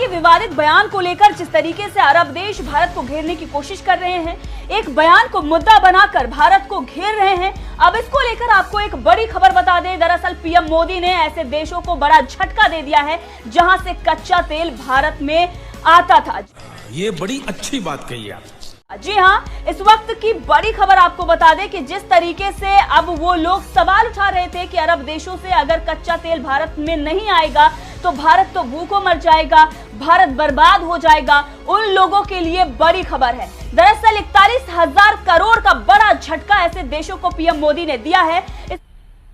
के विवादित बयान को लेकर जिस तरीके से अरब देश भारत को घेरने की कोशिश कर रहे हैं, एक बयान को मुद्दा बनाकर भारत को घेर रहे हैं। अब इसको लेकर आपको एक बड़ी खबर बता दें। दरअसल पीएम मोदी ने ऐसे देशों को बड़ा झटका दे दिया है जहां से कच्चा तेल भारत में आता था। ये बड़ी अच्छी बात कही आप। जी हाँ, इस वक्त की बड़ी खबर आपको बता दें कि जिस तरीके से अब वो लोग सवाल उठा रहे थे कि अरब देशों से अगर कच्चा तेल भारत में नहीं आएगा तो भारत तो भूखों मर जाएगा, भारत बर्बाद हो जाएगा, उन लोगों के लिए बड़ी खबर है। दरअसल 41,000 करोड़ का बड़ा झटका ऐसे देशों को पीएम मोदी ने दिया है।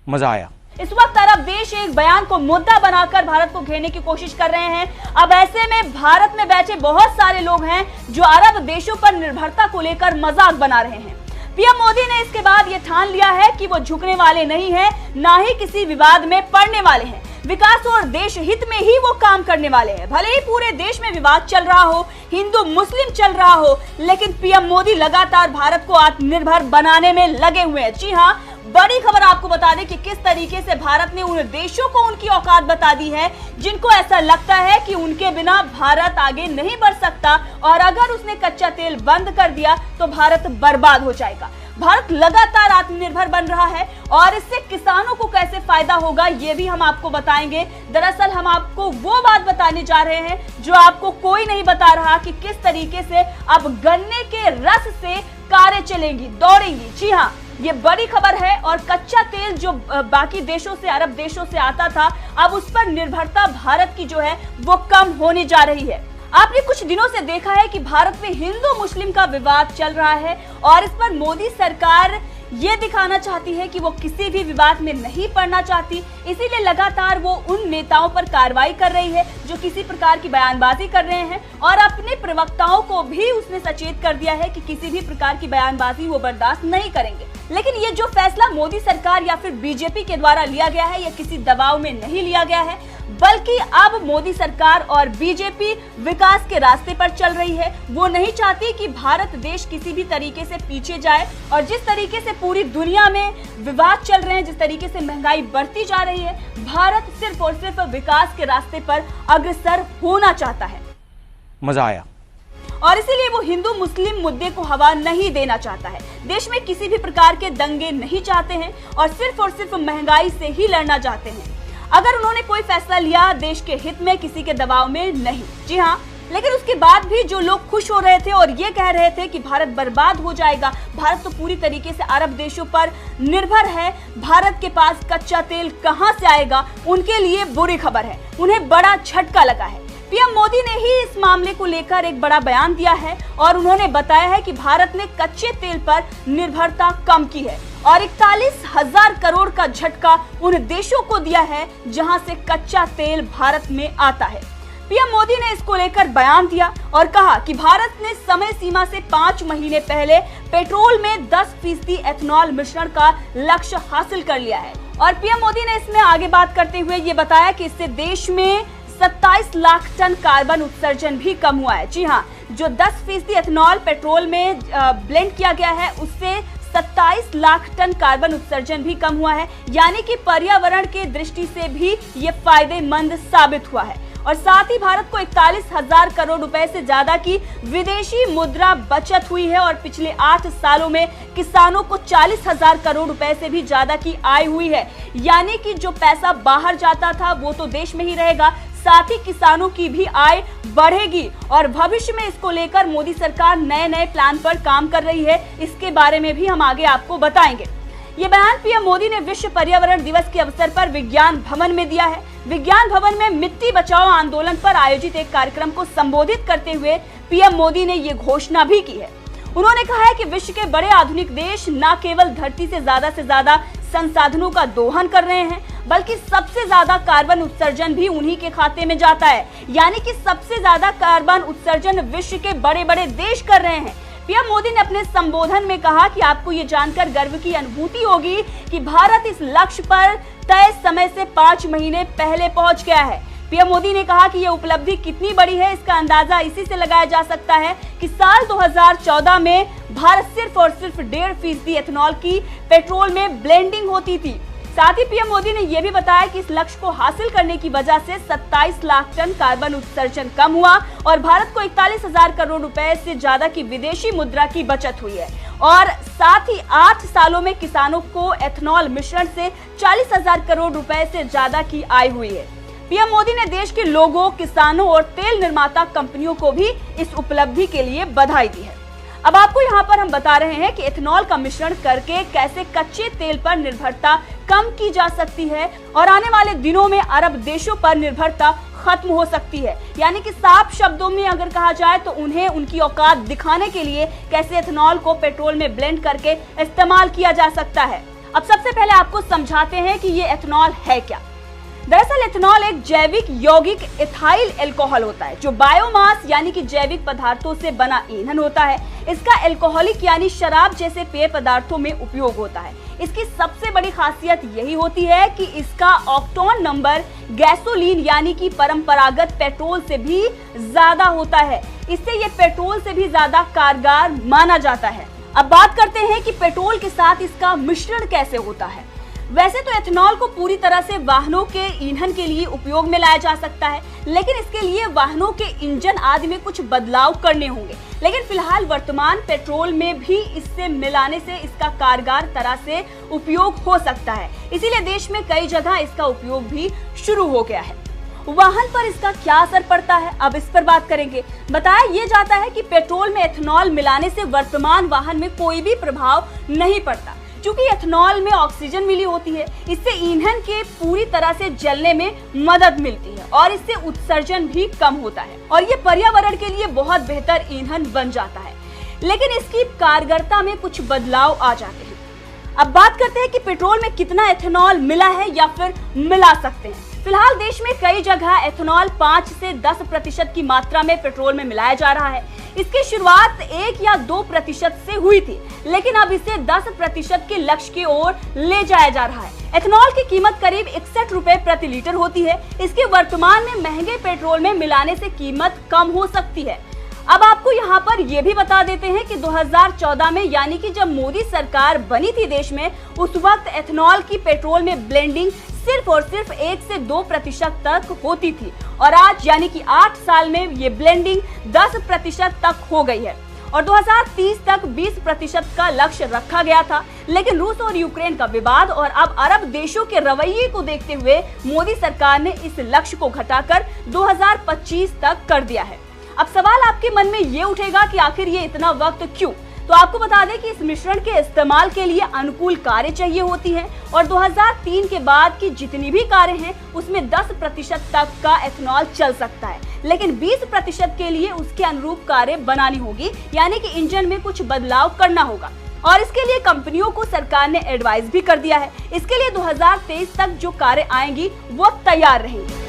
मजा आया। इस वक्त अरब देश एक बयान को मुद्दा बनाकर भारत को घेरने की कोशिश कर रहे हैं। अब ऐसे में भारत में बैठे बहुत सारे लोग हैं जो अरब देशों पर निर्भरता को लेकर मजाक बना रहे हैं। पीएम मोदी ने इसके बाद ये ठान लिया है कि वो झुकने वाले नहीं हैं, ना ही किसी विवाद में पड़ने वाले हैं। विकास और देश हित में ही वो काम करने वाले हैं। भले ही पूरे देश में विवाद चल रहा हो, हिंदू मुस्लिम चल रहा हो, लेकिन पीएम मोदी लगातार भारत को आत्मनिर्भर बनाने में लगे हुए हैं। जी हाँ, बड़ी खबर आपको बता दें कि किस तरीके से भारत ने उन देशों को उनकी औकात बता दी है जिनको ऐसा लगता है कि उनके बिना भारत आगे नहीं बढ़ सकता और अगर उसने कच्चा तेल बंद कर दिया तो भारत बर्बाद हो जाएगा। भारत लगातार आत्मनिर्भर बन रहा है और इससे किसानों को कैसे फायदा होगा ये भी हम आपको बताएंगे। दरअसल हम आपको वो बात बताने जा रहे हैं जो आपको कोई नहीं बता रहा कि किस तरीके से अब गन्ने के रस से कारें चलेंगी, दौड़ेंगी। जी हाँ, ये बड़ी खबर है। और कच्चा तेल जो बाकी देशों से, अरब देशों से आता था, अब उस पर निर्भरता भारत की जो है वो कम होने जा रही है। आपने कुछ दिनों से देखा है कि भारत में हिंदू मुस्लिम का विवाद चल रहा है और इस पर मोदी सरकार ये दिखाना चाहती है कि वो किसी भी विवाद में नहीं पड़ना चाहती, इसीलिए लगातार वो उन नेताओं पर कार्रवाई कर रही है जो किसी प्रकार की बयानबाजी कर रहे हैं और अपने प्रवक्ताओं को भी उसने सचेत कर दिया है कि किसी भी प्रकार की बयानबाजी वो बर्दाश्त नहीं करेंगे। लेकिन ये जो फैसला मोदी सरकार या फिर बीजेपी के द्वारा लिया गया है, ये किसी दबाव में नहीं लिया गया है, बल्कि अब मोदी सरकार और बीजेपी विकास के रास्ते पर चल रही है। वो नहीं चाहती कि भारत देश किसी भी तरीके से पीछे जाए और जिस तरीके से पूरी दुनिया में विवाद चल रहे हैं, जिस तरीके से महंगाई बढ़ती जा रही है, भारत सिर्फ और सिर्फ विकास के रास्ते पर अग्रसर होना चाहता है। मजा आया। और इसीलिए वो हिंदू मुस्लिम मुद्दे को हवा नहीं देना चाहता है। देश में किसी भी प्रकार के दंगे नहीं चाहते हैं और सिर्फ महंगाई से ही लड़ना चाहते हैं। अगर उन्होंने कोई फैसला लिया देश के हित में, किसी के दबाव में नहीं। जी हाँ, लेकिन उसके बाद भी जो लोग खुश हो रहे थे और ये कह रहे थे कि भारत बर्बाद हो जाएगा, भारत तो पूरी तरीके से अरब देशों पर निर्भर है, भारत के पास कच्चा तेल कहां से आएगा, उनके लिए बुरी खबर है। उन्हें बड़ा झटका लगा है। पीएम मोदी ने ही इस मामले को लेकर एक बड़ा बयान दिया है और उन्होंने बताया है कि भारत ने कच्चे तेल पर निर्भरता कम की है और 41,000 करोड़ का झटका उन देशों को दिया है जहां से कच्चा तेल भारत में आता है। पीएम मोदी ने इसको लेकर बयान दिया और कहा कि भारत ने समय सीमा से 5 महीने पहले पेट्रोल में 10% एथनॉल मिश्रण का लक्ष्य हासिल कर लिया है। और पीएम मोदी ने इसमें आगे बात करते हुए ये बताया कि इससे देश में 27 लाख टन कार्बन उत्सर्जन भी कम हुआ है। जी हाँ, जो 10% एथनॉल पेट्रोल में ब्लेंड किया गया है उससे 27 लाख टन कार्बन उत्सर्जन भी कम हुआ है, यानी कि पर्यावरण के दृष्टि से भी ये फायदेमंद साबित हुआ है। और साथ ही भारत को 41,000 करोड़ रुपए से ज्यादा की विदेशी मुद्रा बचत हुई है और पिछले 8 सालों में किसानों को 40,000 करोड़ रुपए से भी ज्यादा की आय हुई है, यानी कि जो पैसा बाहर जाता था वो तो देश में ही रहेगा, साथ ही किसानों की भी आय बढ़ेगी। और भविष्य में इसको लेकर मोदी सरकार नए प्लान पर काम कर रही है, इसके बारे में भी हम आगे आपको बताएंगे। ये बयान पीएम मोदी ने विश्व पर्यावरण दिवस के अवसर पर विज्ञान भवन में दिया है। विज्ञान भवन में मिट्टी बचाओ आंदोलन पर आयोजित एक कार्यक्रम को संबोधित करते हुए पीएम मोदी ने ये घोषणा भी की है। उन्होंने कहा है कि विश्व के बड़े आधुनिक देश न केवल धरती से ज्यादा संसाधनों का दोहन कर रहे हैं, बल्कि सबसे ज्यादा कार्बन उत्सर्जन भी उन्हीं के खाते में जाता है, यानी कि सबसे ज्यादा कार्बन उत्सर्जन विश्व के बड़े बड़े देश कर रहे हैं। पीएम मोदी ने अपने संबोधन में कहा कि आपको ये जानकर गर्व की अनुभूति होगी कि भारत इस लक्ष्य पर तय समय से 5 महीने पहले पहुंच गया है। पीएम मोदी ने कहा कि ये उपलब्धि कितनी बड़ी है इसका अंदाजा इसी से लगाया जा सकता है कि साल 2014 में भारत सिर्फ और सिर्फ 1.5% एथनॉल की पेट्रोल में ब्लेंडिंग होती थी। साथ ही पीएम मोदी ने यह भी बताया कि इस लक्ष्य को हासिल करने की वजह से 27 लाख टन कार्बन उत्सर्जन कम हुआ और भारत को 41,000 करोड़ रुपए से ज्यादा की विदेशी मुद्रा की बचत हुई है। और साथ ही 8 सालों में किसानों को एथेनॉल मिश्रण से 40,000 करोड़ रुपए से ज्यादा की आय हुई है। पीएम मोदी ने देश के लोगों, किसानों और तेल निर्माता कंपनियों को भी इस उपलब्धि के लिए बधाई दी है। अब आपको यहाँ पर हम बता रहे हैं कि एथेनॉल का मिश्रण करके कैसे कच्चे तेल पर निर्भरता कम की जा सकती है और आने वाले दिनों में अरब देशों पर निर्भरता खत्म हो सकती है। यानी कि साफ शब्दों में अगर कहा जाए तो उन्हें उनकी औकात दिखाने के लिए कैसे एथेनॉल को पेट्रोल में ब्लेंड करके इस्तेमाल किया जा सकता है। अब सबसे पहले आपको समझाते हैं कि ये एथेनॉल है क्या। दरअसल एथेनॉल एक जैविक यौगिक इथाइल अल्कोहल होता है जो बायोमास यानी कि जैविक पदार्थों से बना ईंधन होता है। इसका अल्कोहलिक यानी शराब जैसे पेय पदार्थों में उपयोग होता है। इसकी सबसे बड़ी खासियत यही होती है कि इसका ऑक्टेन नंबर गैसोलीन यानी कि परंपरागत पेट्रोल से भी ज्यादा होता है। इससे ये पेट्रोल से भी ज्यादा कारगर माना जाता है। अब बात करते हैं कि पेट्रोल के साथ इसका मिश्रण कैसे होता है। वैसे तो एथेनॉल को पूरी तरह से वाहनों के ईंधन के लिए उपयोग में लाया जा सकता है, लेकिन इसके लिए वाहनों के इंजन आदि में कुछ बदलाव करने होंगे। लेकिन फिलहाल वर्तमान पेट्रोल में भी इससे मिलाने से इसका कारगर तरह से उपयोग हो सकता है। इसीलिए देश में कई जगह इसका उपयोग भी शुरू हो गया है। वाहन पर इसका क्या असर पड़ता है, अब इस पर बात करेंगे। बताया ये जाता है कि पेट्रोल में एथेनॉल मिलाने से वर्तमान वाहन में कोई भी प्रभाव नहीं पड़ता, क्योंकि एथेनॉल में ऑक्सीजन मिली होती है। इससे ईंधन के पूरी तरह से जलने में मदद मिलती है और इससे उत्सर्जन भी कम होता है और ये पर्यावरण के लिए बहुत बेहतर ईंधन बन जाता है। लेकिन इसकी कारगरता में कुछ बदलाव आ जाते हैं। अब बात करते हैं कि पेट्रोल में कितना एथेनॉल मिला है या फिर मिला सकते हैं। फिलहाल देश में कई जगह एथेनॉल 5 से 10% की मात्रा में पेट्रोल में मिलाया जा रहा है। इसकी शुरुआत 1 या 2% से हुई थी, लेकिन अब इसे 10% के लक्ष्य की ओर ले जाया जा रहा है। एथेनॉल की कीमत करीब 61 रुपए प्रति लीटर होती है। इसके वर्तमान में महंगे पेट्रोल में मिलाने से कीमत कम हो सकती है। अब आपको यहाँ पर यह भी बता देते हैं कि 2014 में यानी कि जब मोदी सरकार बनी थी देश में, उस वक्त एथेनॉल की पेट्रोल में ब्लेंडिंग सिर्फ और सिर्फ 1 से 2% तक होती थी और आज यानी कि 8 साल में ये ब्लेंडिंग 10% तक हो गई है और 2030 तक 20% का लक्ष्य रखा गया था। लेकिन रूस और यूक्रेन का विवाद और अब अरब देशों के रवैये को देखते हुए मोदी सरकार ने इस लक्ष्य को घटाकर 2025 तक कर दिया है। अब सवाल आपके मन में ये उठेगा कि आखिर ये इतना वक्त क्यों? तो आपको बता दें कि इस मिश्रण के इस्तेमाल के लिए अनुकूल कारें चाहिए होती हैं और 2003 के बाद की जितनी भी कारें हैं उसमें 10% तक का एथेनॉल चल सकता है, लेकिन 20% के लिए उसके अनुरूप कारें बनानी होगी, यानी कि इंजन में कुछ बदलाव करना होगा और इसके लिए कंपनियों को सरकार ने एडवाइस भी कर दिया है। इसके लिए 2023 तक जो कारें आएंगी वो तैयार रहेंगी।